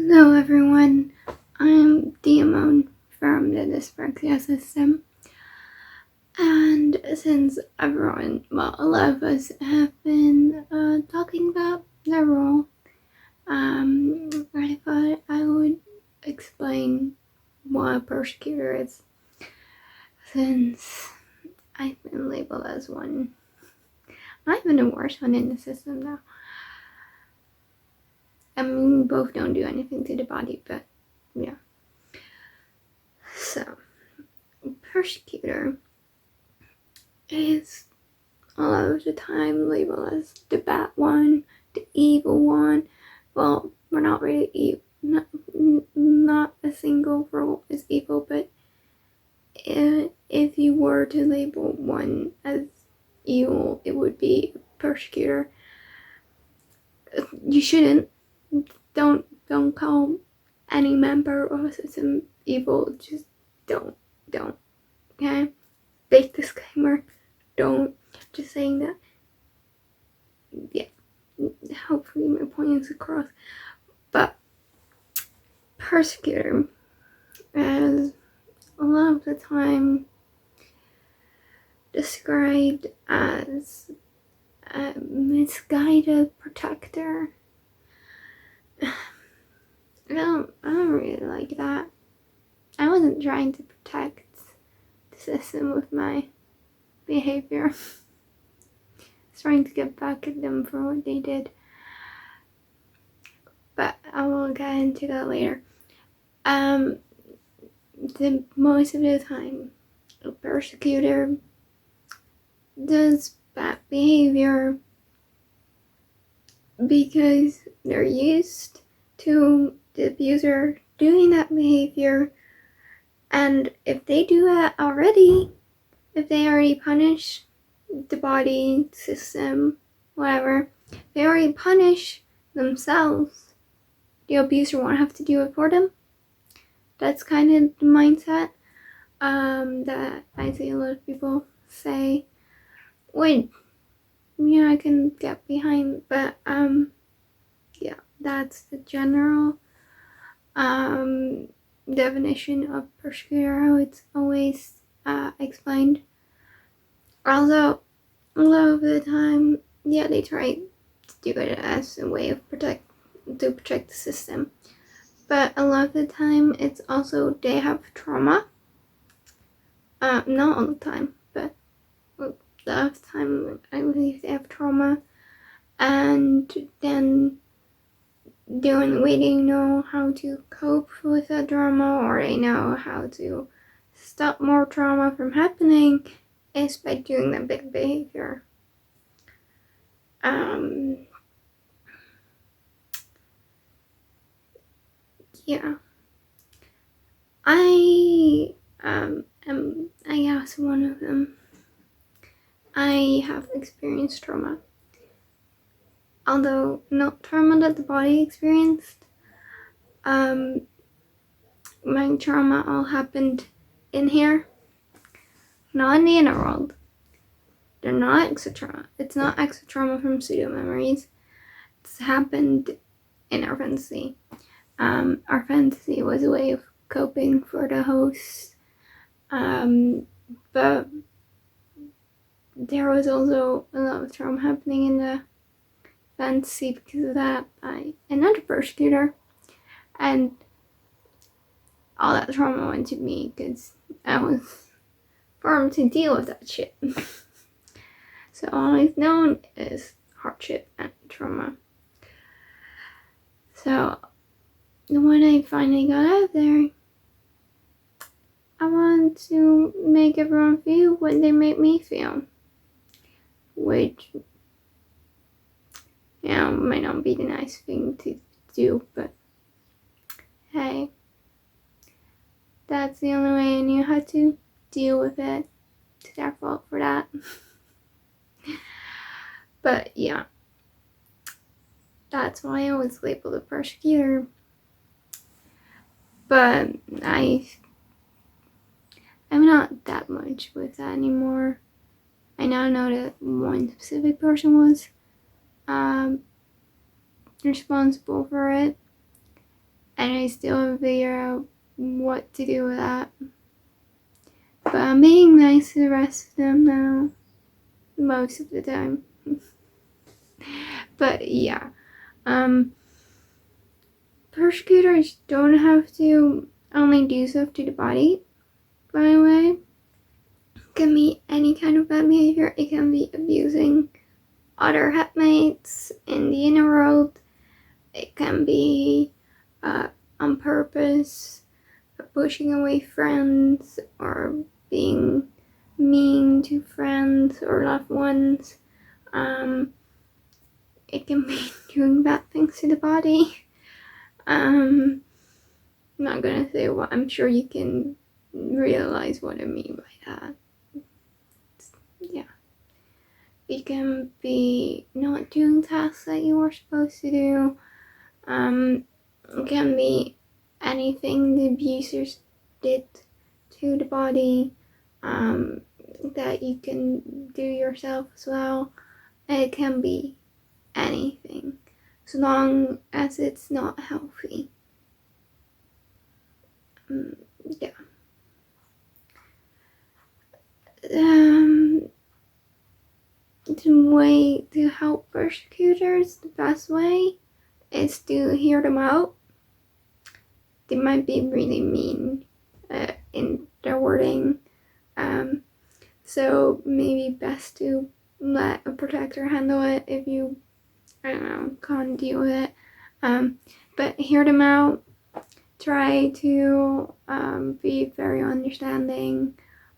Hello everyone, I'm Deamonne from the Dyspraxia System, and since everyone, a lot of us have been talking about the role, I thought I would explain what a persecutor is, since I've been labeled as one. Not even the worst one in the system now. I mean, we both don't do anything to the body, but yeah. So, persecutor is a lot of the time labeled as the bad one, the evil one. Well, we're not really evil. Not a single role is evil, but if you were to label one as evil, it would be persecutor. You shouldn't. Don't call any member of a system evil. Just don't. Okay? Big disclaimer. Don't. Just saying that. Yeah. Hopefully my point is across. But persecutor is a lot of the time described as a misguided protector. I don't really like that. I wasn't trying to protect the system with my behavior. I was trying to get back at them for what they did. But I will get into that later. The most of the time, a persecutor does bad behavior because they're used to the abuser doing that behavior, and if they do that already, if they already punish the body, system, whatever, they already punish themselves, the abuser won't have to do it for them. That's kind of the mindset that I see a lot of people say, wait, yeah, I can get behind, but yeah, that's the general definition of persecutor, how it's always explained. Although a lot of the time, yeah, they try to do it as a way of protect the system, but a lot of the time it's also they have trauma. Not all the time, but a lot of the time I believe they have trauma, and then the only way they know how to cope with that trauma, or they know how to stop more trauma from happening, is by doing that big behavior. Yeah. I guess one of them. I have experienced trauma. Although not trauma that the body experienced. My trauma all happened in here, not in the inner world. They're not extra trauma. It's not extra trauma from pseudo memories. It's happened in our fantasy. Our fantasy was a way of coping for the host. But there was also a lot of trauma happening in the fantasy because of that by another persecutor, and all that trauma went to me because I was formed to deal with that shit. So all I've known is hardship and trauma. So when I finally got out there, I wanted to make everyone feel what they made me feel, which, you know, might not be the nice thing to do, but hey, that's the only way I knew how to deal with it. It's their fault for that. But yeah, that's why I was labeled a persecutor. But I'm not that much with that anymore. I now know that one specific person was responsible for it, and I still haven't figured out what to do with that. But I'm being nice to the rest of them now, most of the time. But yeah, persecutors don't have to only do stuff to the body, by the way. It can be any kind of bad behavior. It can be abusing other headmates in the inner world. It can be on purpose, pushing away friends, or being mean to friends or loved ones. It can be doing bad things to the body. I'm not gonna say what. I'm sure you can realize what I mean by that. Yeah. It can be not doing tasks that you were supposed to do. It can be anything the abusers did to the body that you can do yourself as well. It can be anything, as long as it's not healthy. Yeah. The way to help persecutors, the best way, is to hear them out. They might be really mean in their wording, so maybe best to let a protector handle it if you, I don't know, can't deal with it. But hear them out. Try to be very understanding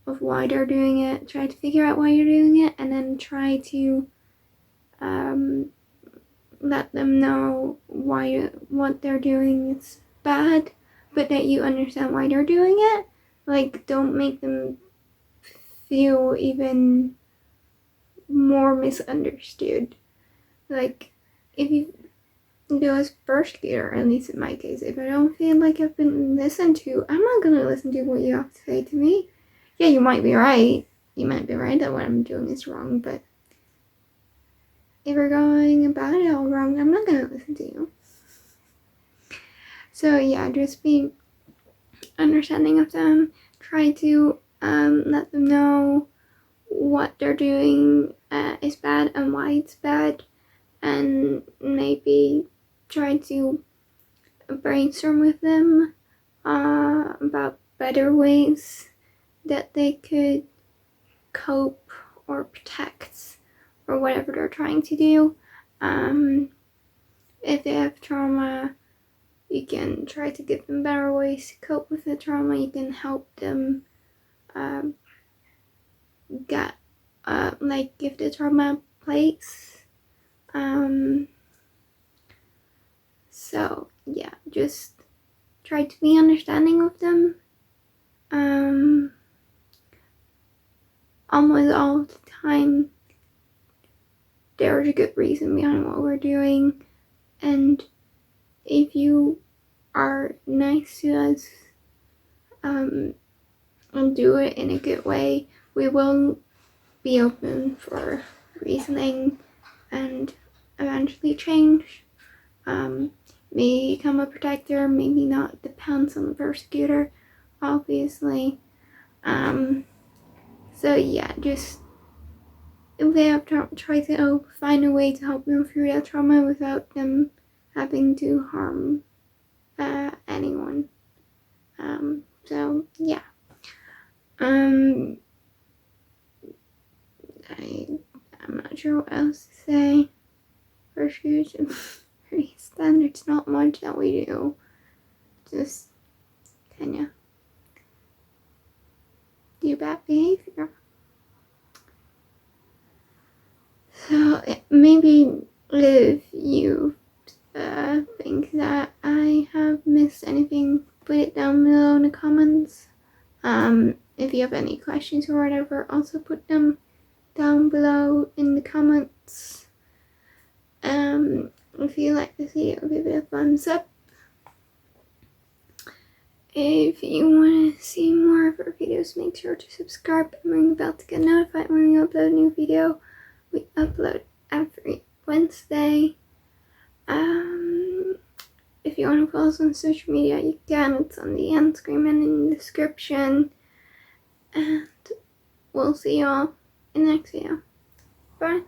of why they're doing it. Try to figure out why you're doing it, and then try to let them know why what they're doing is bad, but that you understand why they're doing it. Like, don't make them feel even more misunderstood. Like, if you do as persecutor, at least in my case, if I don't feel like I've been listened to, I'm not gonna listen to what you have to say to me. Yeah, you might be right. You might be right that what I'm doing is wrong, but if you're going about it all wrong, I'm not gonna listen to you. So yeah, just be understanding of them. Try to let them know what they're doing is bad and why it's bad, and maybe try to brainstorm with them about better ways that they could cope or protect or whatever they're trying to do. If they have trauma, you can try to give them better ways to cope with the trauma. You can help them give the trauma a place. So yeah, just try to be understanding of them. Almost all the time, there's a good reason behind what we're doing, and if you are nice to us and do it in a good way, we will be open for reasoning and eventually change. Maybe become a protector, maybe not. Depends on the persecutor, obviously. So yeah, just if they have try to find a way to help them through that trauma without them having to harm anyone. So yeah. I'm not sure what else to say. Persecution, pretty standard. It's not much that we do. Just kinda do bad behavior. So maybe if you think that I have missed anything, put it down below in the comments. If you have any questions or whatever, also put them down below in the comments. If you like this video, give it a thumbs up. If you want to see more of our videos, make sure to subscribe and ring the bell to get notified when we upload a new video. We upload every Wednesday. if you want to follow us on social media, you can. It's on the end screen and in the description. And we'll see y'all in the next video. Bye.